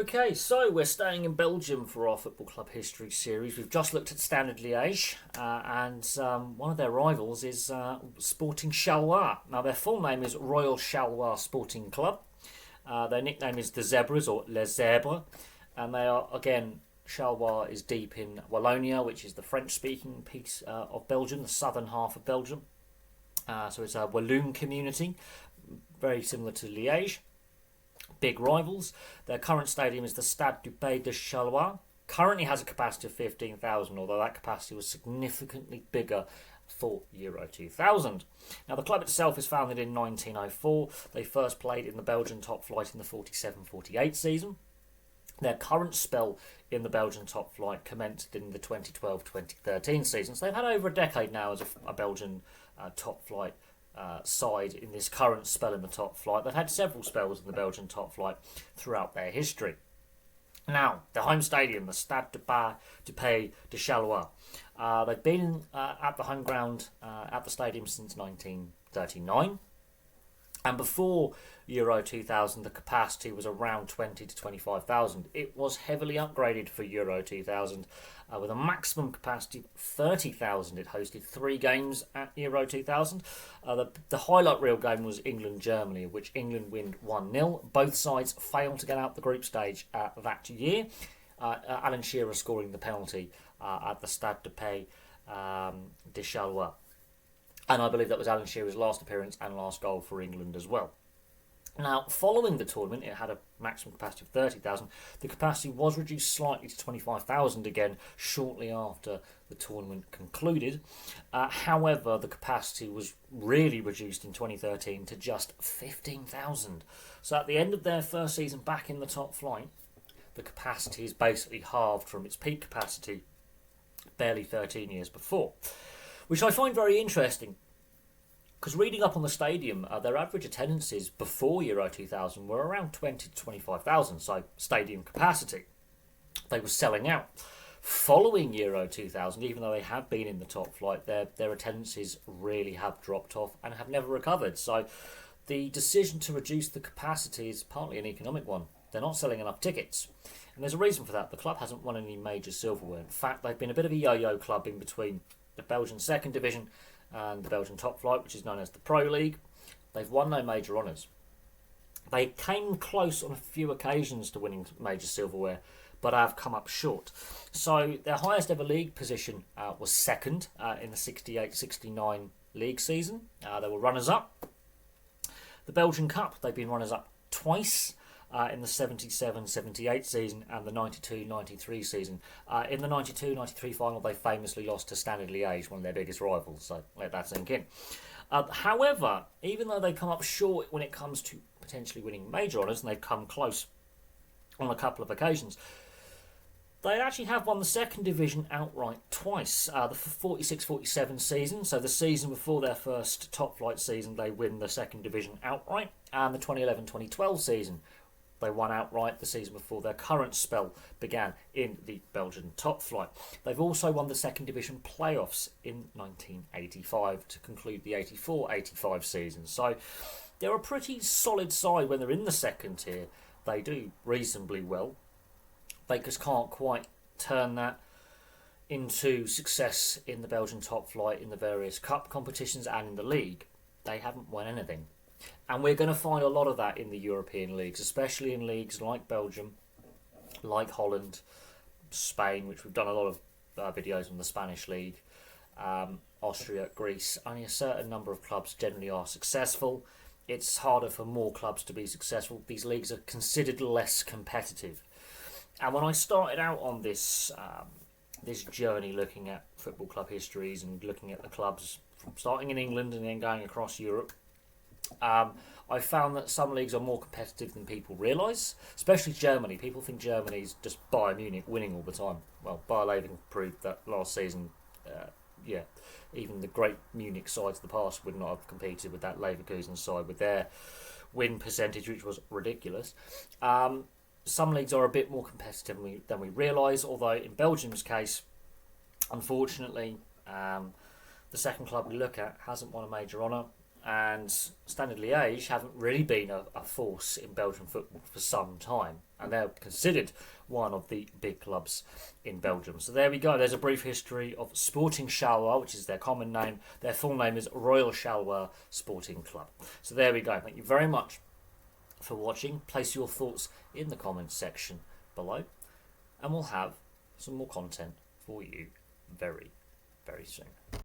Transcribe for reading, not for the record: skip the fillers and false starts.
Okay, so we're staying in Belgium for our football club history series. We've just looked at Standard Liège, and one of their rivals is Sporting Charleroi. Now, their full name is Royal Charleroi Sporting Club. Their nickname is the Zebras or Les Zèbres, and they are, again, Charleroi is deep in Wallonia, which is the French-speaking piece of Belgium, the southern half of Belgium. So it's a Walloon community, very similar to Liège. Big rivals. Their current stadium is the Stade du Pays de Charleroi. Currently has a capacity of 15,000, although that capacity was significantly bigger for Euro 2000. Now, the club itself is founded in 1904. They first played in the Belgian top flight in the 47-48 season. Their current spell in the Belgian top flight commenced in the 2012-2013 season. So they've had over a decade now as a Belgian top flight side in this current spell in the top flight. They've had several spells in the Belgian top flight throughout their history. Now, the home stadium, the Stade du Pays de Charleroi. They've been at the home ground at the stadium since 1939. And before Euro 2000, the capacity was around 20 to 25,000. It was heavily upgraded for Euro 2000 with a maximum capacity of 30,000. It hosted 3 games at Euro 2000. The highlight reel game was England-Germany, which England win 1-0. Both sides failed to get out the group stage that year. Alan Shearer scoring the penalty at the Stade du Pays de Charleroi. And I believe that was Alan Shearer's last appearance and last goal for England as well. Now, following the tournament, it had a maximum capacity of 30,000. The capacity was reduced slightly to 25,000 again shortly after the tournament concluded. However, the capacity was really reduced in 2013 to just 15,000. So at the end of their first season back in the top flight, the capacity is basically halved from its peak capacity barely 13 years before, which I find very interesting. Because reading up on the stadium, their average attendances before Euro 2000 were around 20 to 25,000, so stadium capacity. They were selling out. Following Euro 2000, even though they have been in the top flight, their attendances really have dropped off and have never recovered. So the decision to reduce the capacity is partly an economic one. They're not selling enough tickets. And there's a reason for that. The club hasn't won any major silverware. In fact, they've been a bit of a yo-yo club in between the Belgian second division and the Belgian top flight, which is known as the Pro League. They've won no major honours. They came close on a few occasions to winning major silverware, but have come up short. So their highest ever league position was second in the 68-69 league season. They were runners-up. The Belgian Cup, they've been runners-up twice. In the 77-78 season and the 92-93 season. In the 92-93 final, they famously lost to Standard Liège, one of their biggest rivals, so let that sink in. However, even though they come up short when it comes to potentially winning major honours, and they've come close on a couple of occasions, they actually have won the second division outright twice. The 46-47 season, so the season before their first top flight season, they win the second division outright, and the 2011-2012 season, they won outright the season before their current spell began in the Belgian top flight. They've also won the second division playoffs in 1985 to conclude the 84-85 season. So they're a pretty solid side when they're in the second tier. They do reasonably well. They just can't quite turn that into success in the Belgian top flight in the various cup competitions and in the league. They haven't won anything. And we're going to find a lot of that in the European leagues, especially in leagues like Belgium, like Holland, Spain, which we've done a lot of videos on the Spanish league, Austria, Greece. Only a certain number of clubs generally are successful. It's harder for more clubs to be successful. These leagues are considered less competitive. And when I started out on this this journey looking at football club histories and looking at the clubs from starting in England and then going across Europe, I found that some leagues are more competitive than people realise, especially Germany. People think Germany's just Bayern Munich winning all the time. Well, Bayer Leverkusen proved that last season. Even the great Munich sides of the past would not have competed with that Leverkusen side with their win percentage, which was ridiculous. Some leagues are a bit more competitive than we realise, although in Belgium's case, unfortunately, the second club we look at hasn't won a major honour. and Standard Liège haven't really been a force in Belgian football for some time, and they're considered one of the big clubs in Belgium. So there we go. There's a brief history of Sporting Charleroi, which is their common name. Their full name is Royal Charleroi Sporting Club. So there we go. Thank you very much for watching. Place your thoughts in the comments section below, and we'll have some more content for you very, very soon.